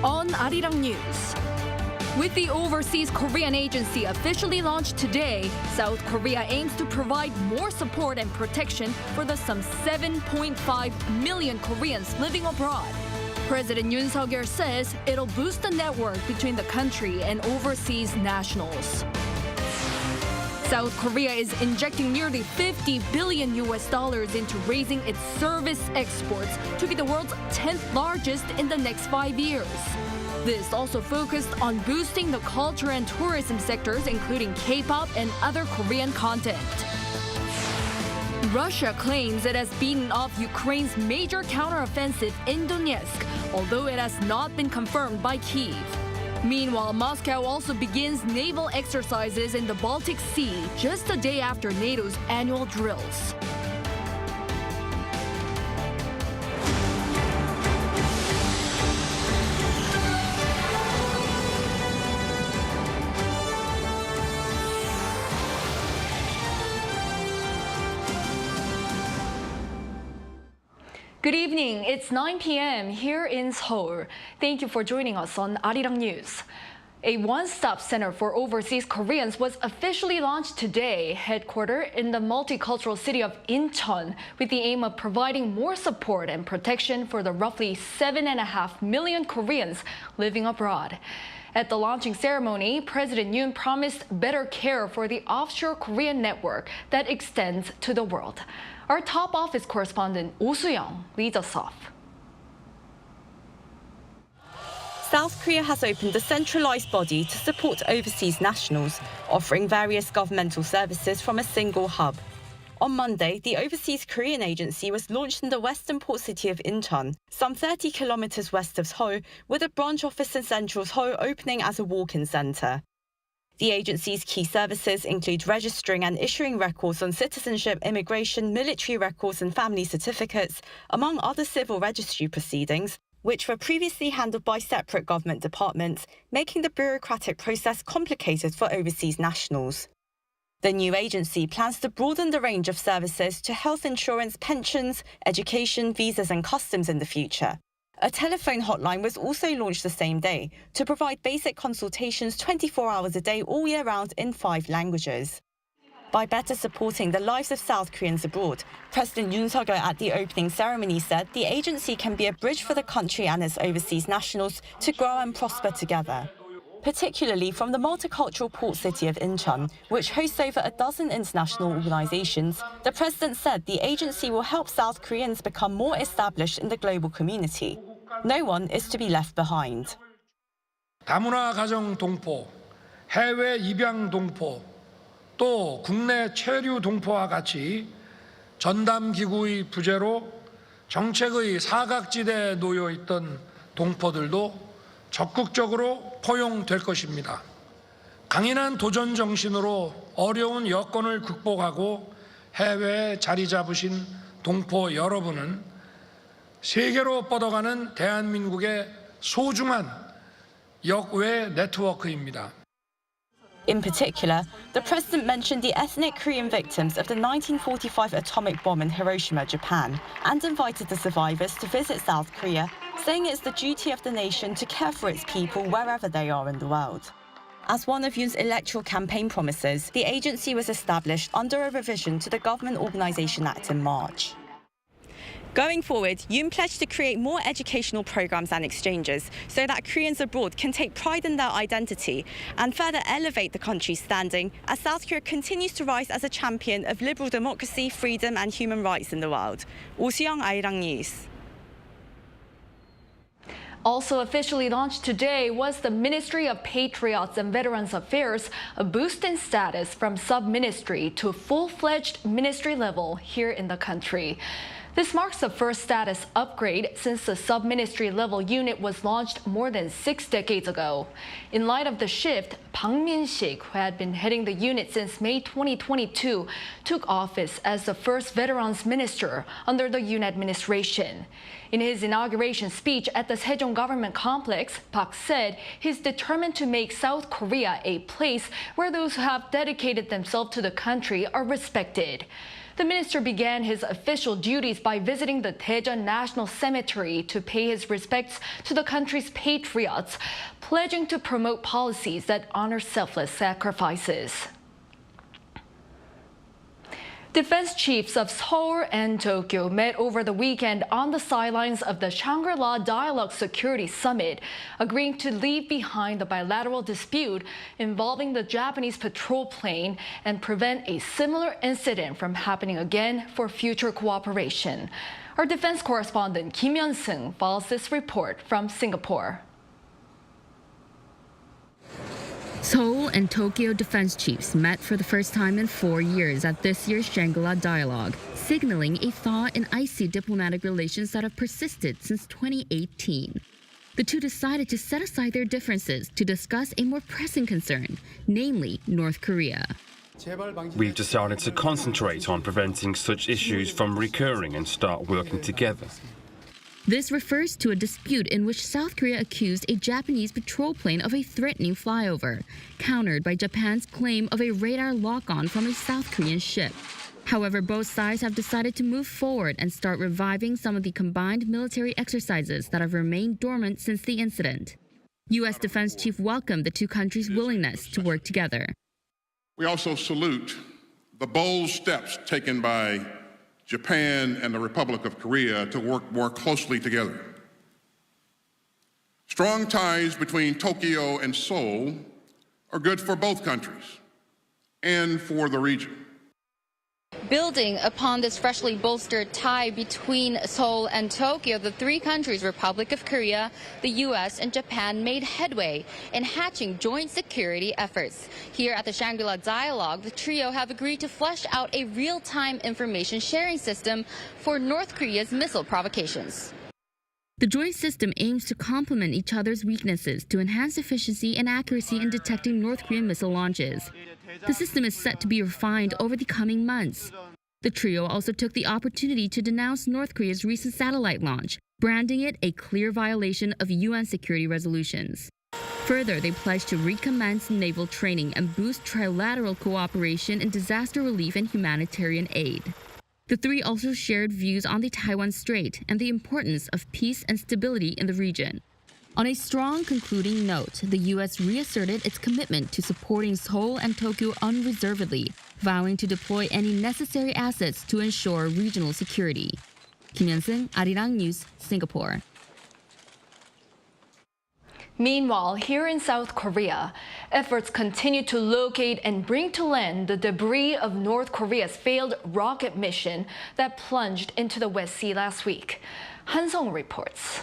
on Arirang News. With the Overseas Korean Agency officially launched today, South Korea aims to provide more support and protection for the some 7.5 million Koreans living abroad. President Yoon says it'll boost the network between the country and overseas nationals. South Korea is injecting nearly $50 billion into raising its service exports to be the world's 10th largest in the next 5 years. This also focused on boosting the culture and tourism sectors, including K-pop and other Korean content. Russia claims it has beaten off Ukraine's major counteroffensive in Donetsk, although it has not been confirmed by Kyiv. Meanwhile, Moscow also begins naval exercises in the Baltic Sea just a day after NATO's annual drills. Good evening. It's 9 p.m. here in Seoul. Thank you for joining us on Arirang News. A one-stop center for overseas Koreans was officially launched today, headquartered in the multicultural city of Incheon, with the aim of providing more support and protection for the roughly 7.5 million Koreans living abroad. At the launching ceremony, President Yoon promised better care for the offshore Korean network that extends to the world. Our top office correspondent Oh Soo-young leads us off. South Korea has opened a centralised body to support overseas nationals, offering various governmental services from a single hub. On Monday, the Overseas Korean Agency was launched in the western port city of Incheon, some 30 kilometres west of Seoul, with a branch office in central Seoul opening as a walk-in centre. The agency's key services include registering and issuing records on citizenship, immigration, military records and family certificates, among other civil registry proceedings, which were previously handled by separate government departments, making the bureaucratic process complicated for overseas nationals. The new agency plans to broaden the range of services to health insurance, pensions, education, visas and customs in the future. A telephone hotline was also launched the same day to provide basic consultations 24 hours a day all year round in 5 languages. By better supporting the lives of South Koreans abroad, President Yoon at the opening ceremony said the agency can be a bridge for the country and its overseas nationals to grow and prosper together. Particularly from the multicultural port city of Incheon, which hosts over a dozen international organizations, the president said the agency will help South Koreans become more established in the global community. No one is to be left behind. 다문화 가정 동포, 해외 입양 동포, 또 국내 체류 동포와 같이 전담 기구의 부재로 정책의 사각지대에 놓여 있던 동포들도 적극적으로 포용될 것입니다. 강인한 도전 정신으로 어려운 여건을 극복하고 해외에 자리 잡으신 동포 여러분은 세계로 뻗어가는 대한민국의 소중한 역외 네트워크입니다. In particular, the president mentioned the ethnic Korean victims of the 1945 atomic bomb in Hiroshima, Japan, and invited the survivors to visit South Korea, saying it's the duty of the nation to care for its people wherever they are in the world. As one of Yoon's electoral campaign promises, the agency was established under a revision to the Government Organisation Act in March. Going forward, Yoon pledged to create more educational programs and exchanges so that Koreans abroad can take pride in their identity and further elevate the country's standing as South Korea continues to rise as a champion of liberal democracy, freedom and human rights in the world. Oh Soo-young, Arirang News. Also officially launched today was the Ministry of Patriots and Veterans Affairs, a boost in status from sub-ministry to full-fledged ministry level here in the country. This marks the first status upgrade since the sub-ministry level unit was launched more than 6 decades ago. In light of the shift, Park Min-shik, who had been heading the unit since May 2022, took office as the first veterans minister under the Yoon administration. In his inauguration speech at the Sejong government complex, Park said he's determined to make South Korea a place where those who have dedicated themselves to the country are respected. The minister began his official duties by visiting the Daejeon National Cemetery to pay his respects to the country's patriots, pledging to promote policies that honor selfless sacrifices. Defense chiefs of Seoul and Tokyo met over the weekend on the sidelines of the Shangri-La Dialogue Security Summit, agreeing to leave behind the bilateral dispute involving the Japanese patrol plane and prevent a similar incident from happening again for future cooperation. Our defense correspondent Kim Hyun-sung follows this report from Singapore. Seoul and Tokyo defense chiefs met for the first time in 4 years at this year's Shangri-La Dialogue, signaling a thaw in icy diplomatic relations that have persisted since 2018. The two decided to set aside their differences to discuss a more pressing concern, namely North Korea. We've decided to concentrate on preventing such issues from recurring and start working together. This refers to a dispute in which South Korea accused a Japanese patrol plane of a threatening flyover, countered by Japan's claim of a radar lock-on from a South Korean ship. However, both sides have decided to move forward and start reviving some of the combined military exercises that have remained dormant since the incident. U.S. Defense Chief welcomed the two countries' willingness to work together. We also salute the bold steps taken by Japan and the Republic of Korea to work more closely together. Strong ties between Tokyo and Seoul are good for both countries and for the region. Building upon this freshly bolstered tie between Seoul and Tokyo, the three countries, Republic of Korea, the U.S., and Japan, made headway in hatching joint security efforts. Here at the Shangri-La Dialogue, the trio have agreed to flesh out a real-time information sharing system for North Korea's missile provocations. The joint system aims to complement each other's weaknesses to enhance efficiency and accuracy in detecting North Korean missile launches. The system is set to be refined over the coming months. The trio also took the opportunity to denounce North Korea's recent satellite launch, branding it a clear violation of UN security resolutions. Further, they pledged to recommence naval training and boost trilateral cooperation in disaster relief and humanitarian aid. The three also shared views on the Taiwan Strait and the importance of peace and stability in the region. On a strong concluding note, the U.S. reasserted its commitment to supporting Seoul and Tokyo unreservedly, vowing to deploy any necessary assets to ensure regional security. Kim Hyun-sung, Arirang News, Singapore. Meanwhile, here in South Korea, efforts continue to locate and bring to land the debris of North Korea's failed rocket mission that plunged into the West Sea last week. Han Song reports.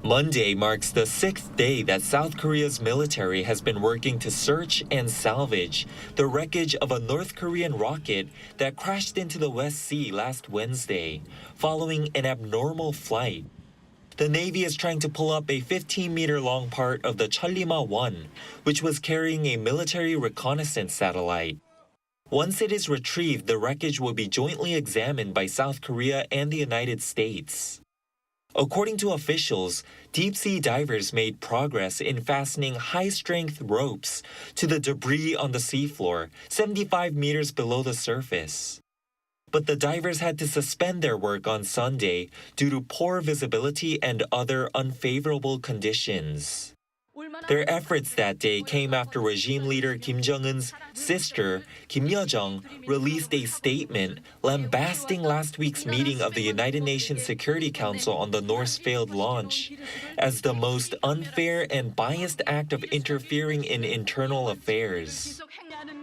Monday marks the 6th day that South Korea's military has been working to search and salvage the wreckage of a North Korean rocket that crashed into the West Sea last Wednesday, following an abnormal flight. The Navy is trying to pull up a 15-meter-long part of the Cheolima-1, which was carrying a military reconnaissance satellite. Once it is retrieved, the wreckage will be jointly examined by South Korea and the United States. According to officials, deep-sea divers made progress in fastening high-strength ropes to the debris on the seafloor, 75 meters below the surface. But the divers had to suspend their work on Sunday due to poor visibility and other unfavorable conditions. Their efforts that day came after regime leader Kim Jong-un's sister, Kim Yo-jong, released a statement lambasting last week's meeting of the United Nations Security Council on the North's failed launch as the most unfair and biased act of interfering in internal affairs.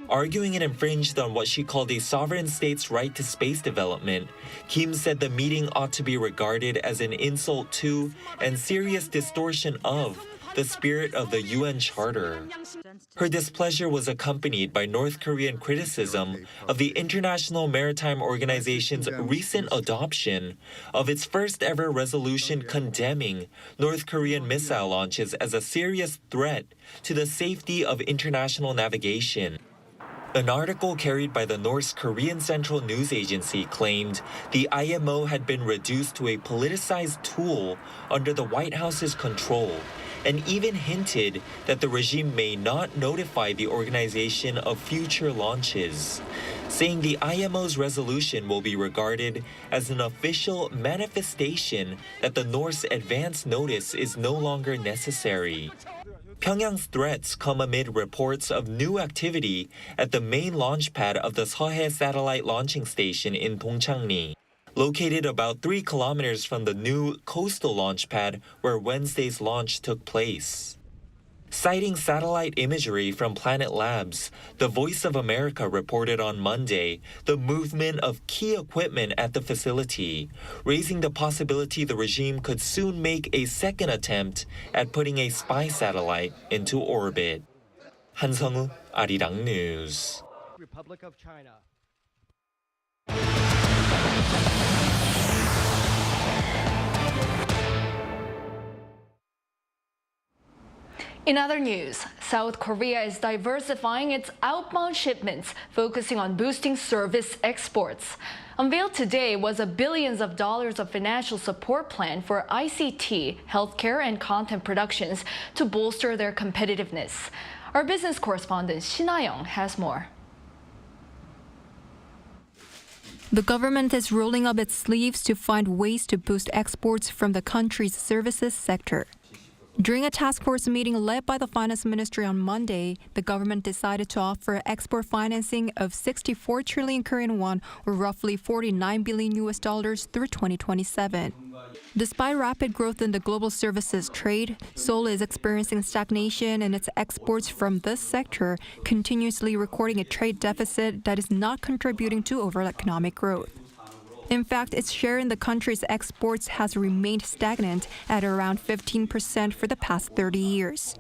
Arguing it infringed on what she called a sovereign state's right to space development, Kim said the meeting ought to be regarded as an insult to and serious distortion of the spirit of the UN Charter. Her displeasure was accompanied by North Korean criticism of the International Maritime Organization's recent adoption of its first-ever resolution condemning North Korean missile launches as a serious threat to the safety of international navigation. An article carried by the North Korean Central News Agency claimed the IMO had been reduced to a politicized tool under the White House's control, and even hinted that the regime may not notify the organization of future launches, saying the IMO's resolution will be regarded as an official manifestation that the North's advance notice is no longer necessary. Pyongyang's threats come amid reports of new activity at the main launch pad of the Seohae satellite launching station in Dongchangni, located about 3 kilometers from the new coastal launch pad where Wednesday's launch took place. Citing satellite imagery from Planet Labs, the Voice of America reported on Monday the movement of key equipment at the facility, raising the possibility the regime could soon make a second attempt at putting a spy satellite into orbit. 한성우, Arirang News. Republic of China. In other news, South Korea is diversifying its outbound shipments, focusing on boosting service exports. Unveiled today was a billions of dollars of financial support plan for ICT, healthcare, and content productions to bolster their competitiveness. Our business correspondent Shin Ha-young has more. The government is rolling up its sleeves to find ways to boost exports from the country's services sector. During a task force meeting led by the Finance Ministry on Monday, the government decided to offer export financing of 64 trillion Korean won, or roughly $49 billion through 2027. Despite rapid growth in the global services trade, Seoul is experiencing stagnation in its exports from this sector, continuously recording a trade deficit that is not contributing to overall economic growth. In fact, its share in the country's exports has remained stagnant at around 15% for the past 30 years.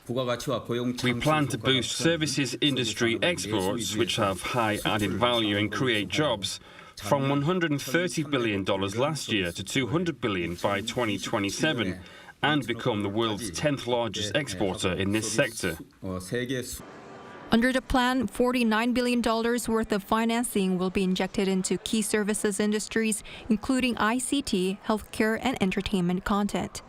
We plan to boost services industry exports, which have high added value and create jobs, from $130 billion last year to $200 billion by 2027, and become the world's 10th largest exporter in this sector. Under the plan, $49 billion worth of financing will be injected into key services industries, including ICT, healthcare, and entertainment content.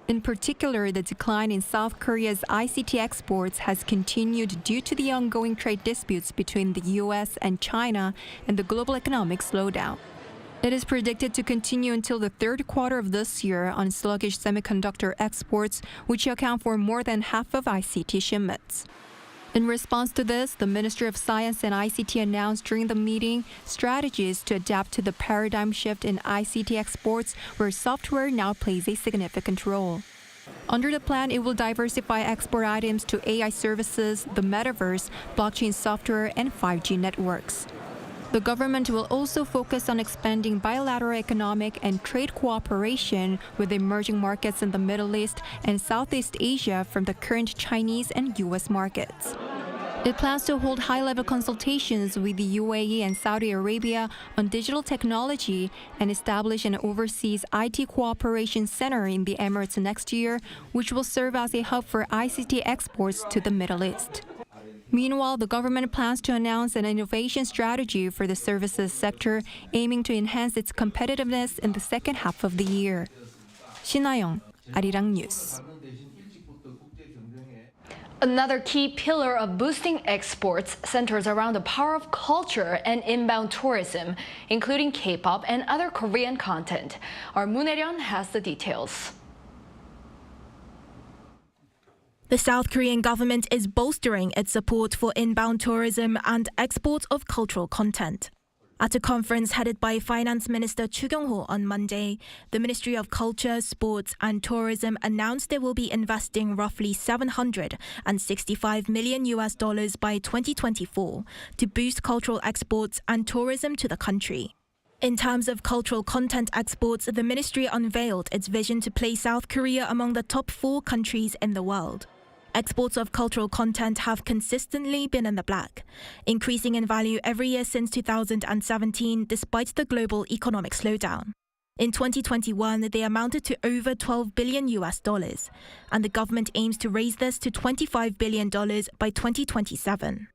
In particular, the decline in South Korea's ICT exports has continued due to the ongoing trade disputes between the U.S. and China and the global economic slowdown. It is predicted to continue until the third quarter of this year on sluggish semiconductor exports, which account for more than half of ICT shipments. In response to this, the Ministry of Science and ICT announced during the meeting strategies to adapt to the paradigm shift in ICT exports, where software now plays a significant role. Under the plan, it will diversify export items to AI services, the metaverse, blockchain software, and 5G networks. The government will also focus on expanding bilateral economic and trade cooperation with emerging markets in the Middle East and Southeast Asia from the current Chinese and U.S. markets. It plans to hold high-level consultations with the UAE and Saudi Arabia on digital technology and establish an overseas IT cooperation center in the Emirates next year, which will serve as a hub for ICT exports to the Middle East. Meanwhile, the government plans to announce an innovation strategy for the services sector, aiming to enhance its competitiveness in the second half of the year. Shin Ha-young, Arirang News. Another key pillar of boosting exports centers around the power of culture and inbound tourism, including K-pop and other Korean content. Our Moon Hae-ryun has the details. The South Korean government is bolstering its support for inbound tourism and export of cultural content. At a conference headed by Finance Minister Chu Kyung-ho on Monday, the Ministry of Culture, Sports and Tourism announced it will be investing roughly $765 million by 2024 to boost cultural exports and tourism to the country. In terms of cultural content exports, the ministry unveiled its vision to place South Korea among the top 4 countries in the world. Exports of cultural content have consistently been in the black, increasing in value every year since 2017 despite the global economic slowdown. In 2021, they amounted to over $12 billion, and the government aims to raise this to $25 billion by 2027.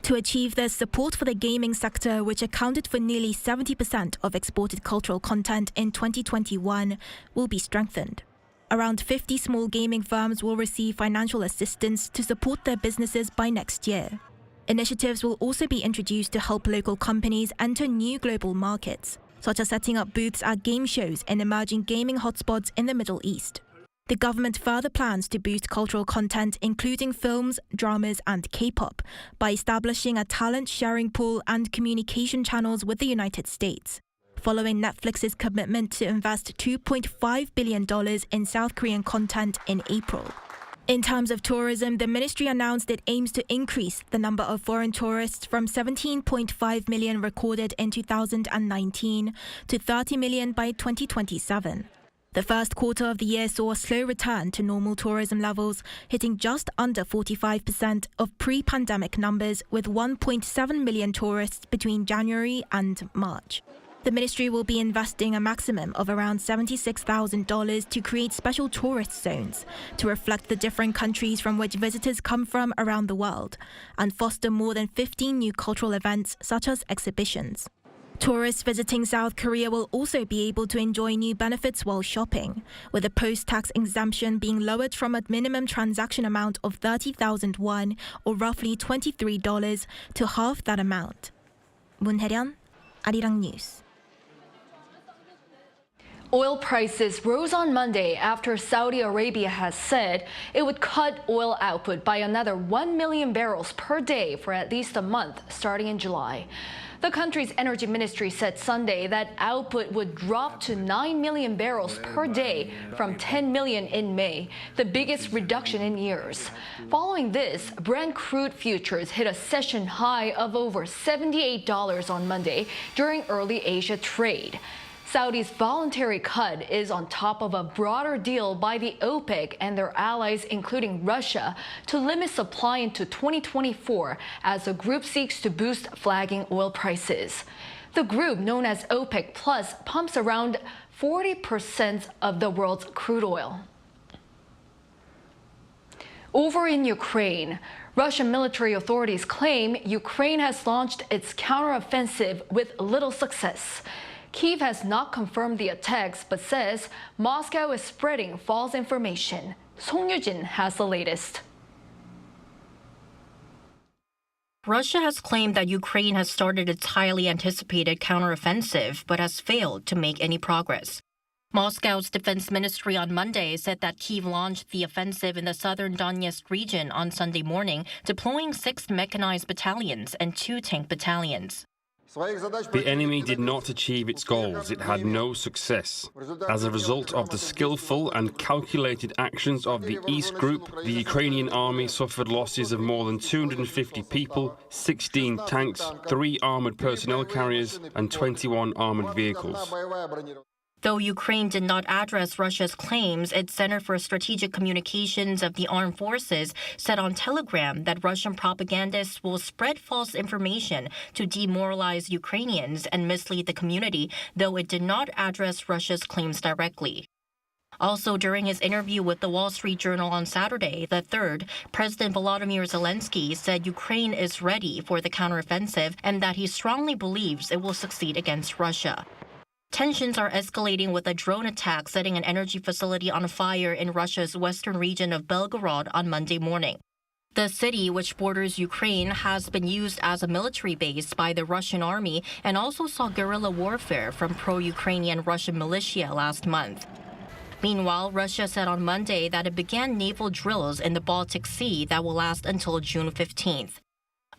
To achieve this, support for the gaming sector, which accounted for nearly 70% of exported cultural content in 2021, will be strengthened. around 50 small gaming firms will receive financial assistance to support their businesses by next year. Initiatives will also be introduced to help local companies enter new global markets, such as setting up booths at game shows and emerging gaming hotspots in the Middle East. The government further plans to boost cultural content, including films, dramas, and K-pop, by establishing a talent sharing pool and communication channels with the United States, following Netflix's commitment to invest $2.5 billion in South Korean content in April. In terms of tourism, the ministry announced it aims to increase the number of foreign tourists from 17.5 million recorded in 2019 to 30 million by 2027. The first quarter of the year saw a slow return to normal tourism levels, hitting just under 45% of pre-pandemic numbers, with 1.7 million tourists between January and March. The ministry will be investing a maximum of around $76,000 to create special tourist zones to reflect the different countries from which visitors come from around the world, and foster more than 15 new cultural events such as exhibitions. Tourists visiting South Korea will also be able to enjoy new benefits while shopping, with a post-tax exemption being lowered from a minimum transaction amount of 30,000 won, or roughly $23, to half that amount. 문혜련, Arirang News. Oil prices rose on Monday after Saudi Arabia has said it would cut oil output by another 1 million barrels per day for at least a month, starting in July. The country's energy ministry said Sunday that output would drop to 9 million barrels per day from 10 million in May, the biggest reduction in years. Following this, Brent crude futures hit a session high of over $78 on Monday during early Asia trade. Saudi's voluntary cut is on top of a broader deal by the OPEC and their allies, including Russia, to limit supply into 2024 as the group seeks to boost flagging oil prices. The group, known as OPEC Plus, pumps around 40% of the world's crude oil. Over in Ukraine, Russian military authorities claim Ukraine has launched its counteroffensive with little success. Kyiv has not confirmed the attacks, but says Moscow is spreading false information. Song Yujin has the latest. Russia has claimed that Ukraine has started its highly anticipated counteroffensive, but has failed to make any progress. Moscow's defense ministry on Monday said that Kyiv launched the offensive in the southern Donetsk region on Sunday morning, deploying 6 mechanized battalions and 2 tank battalions. The enemy did not achieve its goals. It had no success. As a result of the skillful and calculated actions of the East Group, the Ukrainian army suffered losses of more than 250 people, 16 tanks, 3 armored personnel carriers, and 21 armored vehicles. Though Ukraine did not address Russia's claims, its Center for Strategic Communications of the Armed Forces said on Telegram that Russian propagandists will spread false information to demoralize Ukrainians and mislead the community, though it did not address Russia's claims directly. Also, during his interview with the Wall Street Journal on Saturday, the 3rd, President Volodymyr Zelensky said Ukraine is ready for the counteroffensive and that he strongly believes it will succeed against Russia. Tensions are escalating with a drone attack setting an energy facility on fire in Russia's western region of Belgorod on Monday morning. The city, which borders Ukraine, has been used as a military base by the Russian army and also saw guerrilla warfare from pro-Ukrainian Russian militia last month. Meanwhile, Russia said on Monday that it began naval drills in the Baltic Sea that will last until June 15th.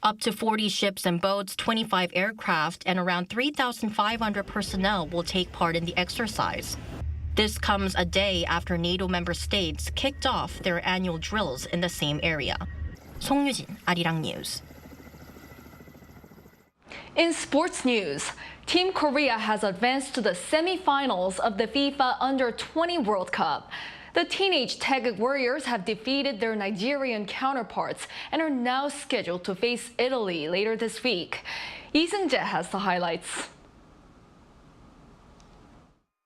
Up to 40 ships and boats, 25 aircraft, and around 3,500 personnel will take part in the exercise. This comes a day after NATO member states kicked off their annual drills in the same area. Song Yujin, Arirang News. In sports news, Team Korea has advanced to the semifinals of the FIFA Under-20 World Cup. The teenage Taeguk Warriors have defeated their Nigerian counterparts and are now scheduled to face Italy later this week. Lee Seung-jae has the highlights.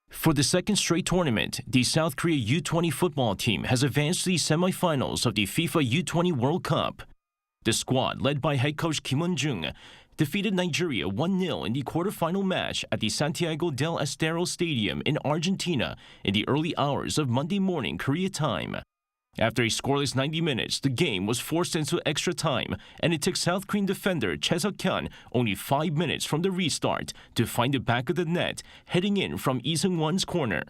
For the second straight tournament, the South Korea U20 football team has advanced to the semifinals of the FIFA U20 World Cup. The squad, led by head coach Kim Won-jung, defeated Nigeria 1-0 in the quarterfinal match at the Santiago del Estero Stadium in Argentina in the early hours of Monday morning Korea time. After a scoreless 90 minutes, the game was forced into extra time, and it took South Korean defender Choi Seok-hyun only 5 minutes from the restart to find the back of the net, heading in from Lee Seung-won's corner.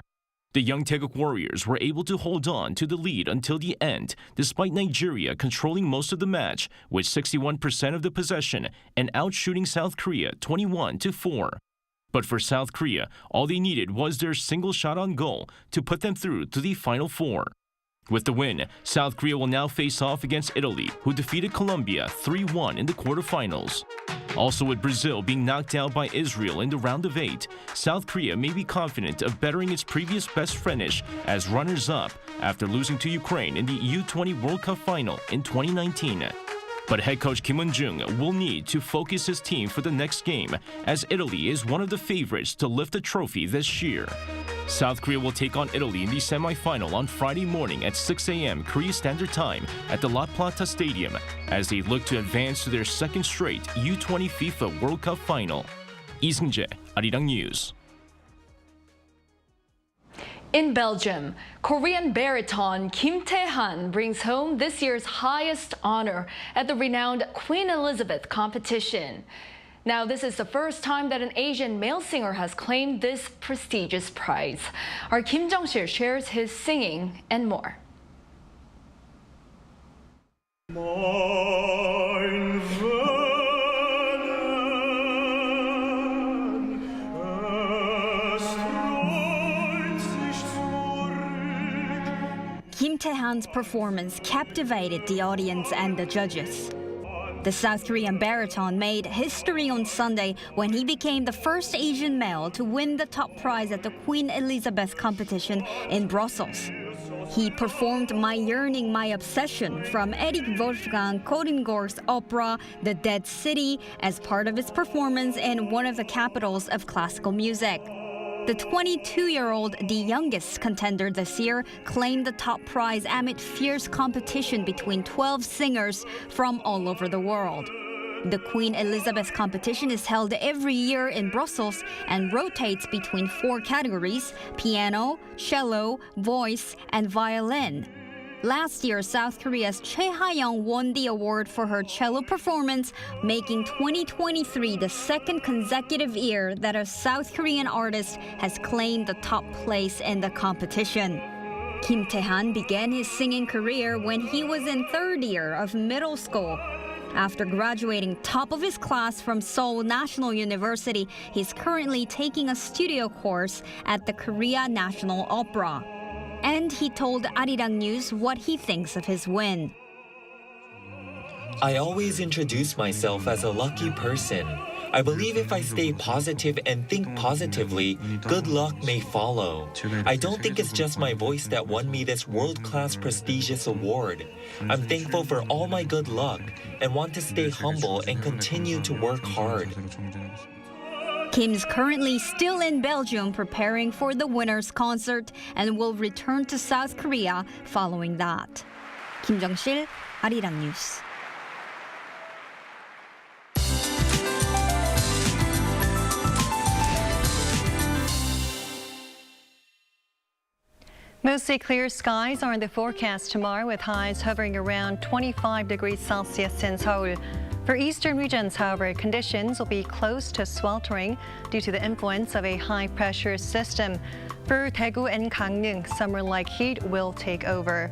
The young Taeguk Warriors were able to hold on to the lead until the end, despite Nigeria controlling most of the match with 61% of the possession and outshooting South Korea 21-4. But for South Korea, all they needed was their single shot on goal to put them through to the Final Four. With the win, South Korea will now face off against Italy, who defeated Colombia 3-1 in the quarterfinals. Also, with Brazil being knocked out by Israel in the round of 8, South Korea may be confident of bettering its previous best finish as runners-up after losing to Ukraine in the U20 World Cup final in 2019. But head coach Kim Eun-jung will need to focus his team for the next game, as Italy is one of the favorites to lift the trophy this year. South Korea will take on Italy in the semifinal on Friday morning at 6 a.m. Korea Standard Time at the La Plata Stadium as they look to advance to their second straight U20 FIFA World Cup final. Lee Seung-jae, Arirang News. In Belgium, Korean baritone Kim Tae-han brings home this year's highest honor at the renowned Queen Elisabeth competition. Now, this is the first time that an Asian male singer has claimed this prestigious prize. Our Kim Jung-sil shares his singing and more. Kim Tae-han's performance captivated the audience and the judges. The South Korean baritone made history on Sunday when he became the first Asian male to win the top prize at the Queen Elisabeth competition in Brussels. He performed My Yearning, My Obsession from Erich Wolfgang Koringor's opera The Dead City as part of his performance in one of the capitals of classical music. The 22-year-old, the youngest contender this year, claimed the top prize amid fierce competition between 12 singers from all over the world. The Queen Elizabeth competition is held every year in Brussels and rotates between 4 categories: piano, cello, voice, and violin. Last year, South Korea's Choi Ha-young won the award for her cello performance, making 2023 the second consecutive year that a South Korean artist has claimed the top place in the competition. Kim Tae-han began his singing career when he was in 3rd year of middle school. After graduating top of his class from Seoul National University, he's currently taking a studio course at the Korea National Opera. And he told Arirang News what he thinks of his win. I always introduce myself as a lucky person. I believe if I stay positive and think positively, good luck may follow. I don't think it's just my voice that won me this world-class prestigious award. I'm thankful for all my good luck and want to stay humble and continue to work hard. Kim's currently still in Belgium preparing for the winner's concert and will return to South Korea following that. Kim Jung-sil, Arirang News. Mostly clear skies are in the forecast tomorrow with highs hovering around 25 degrees Celsius in Seoul. For eastern regions, however, conditions will be close to sweltering due to the influence of a high-pressure system. For Daegu and Gangneung, summer-like heat will take over.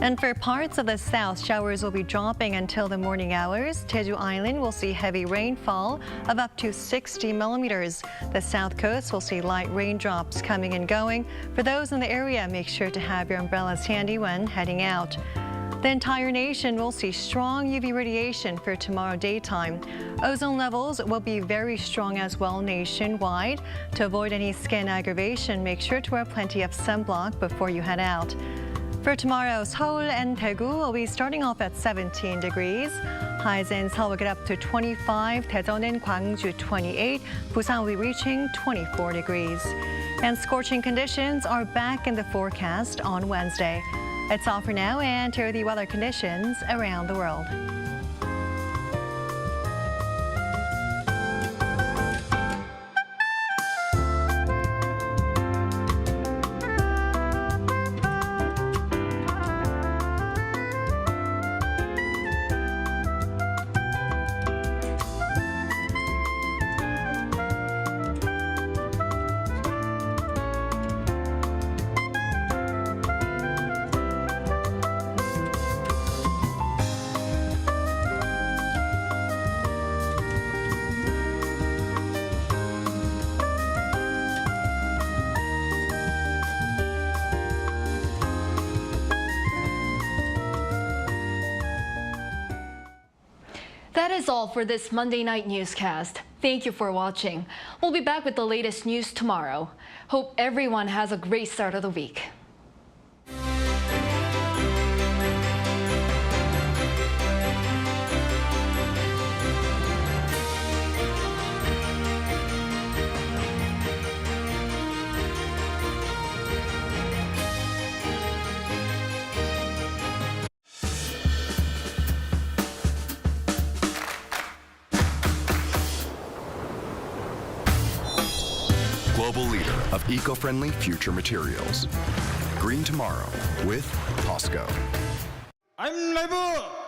And for parts of the south, showers will be dropping until the morning hours. Jeju Island will see heavy rainfall of up to 60 millimeters. The south coast will see light raindrops coming and going. For those in the area, make sure to have your umbrellas handy when heading out. The entire nation will see strong UV radiation for tomorrow daytime. Ozone levels will be very strong as well nationwide. To avoid any skin aggravation, make sure to wear plenty of sunblock before you head out. For tomorrow, Seoul and Daegu will be starting off at 17 degrees. Highs in Seoul will get up to 25, Daejeon and Gwangju 28, Busan will be reaching 24 degrees. And scorching conditions are back in the forecast on Wednesday. It's all for now, and here are the weather conditions around the world. That is all for this Monday night newscast. Thank you for watching. We'll be back with the latest news tomorrow. Hope everyone has a great start of the week. Global leader of eco-friendly future materials. Green tomorrow with POSCO. I'm Live!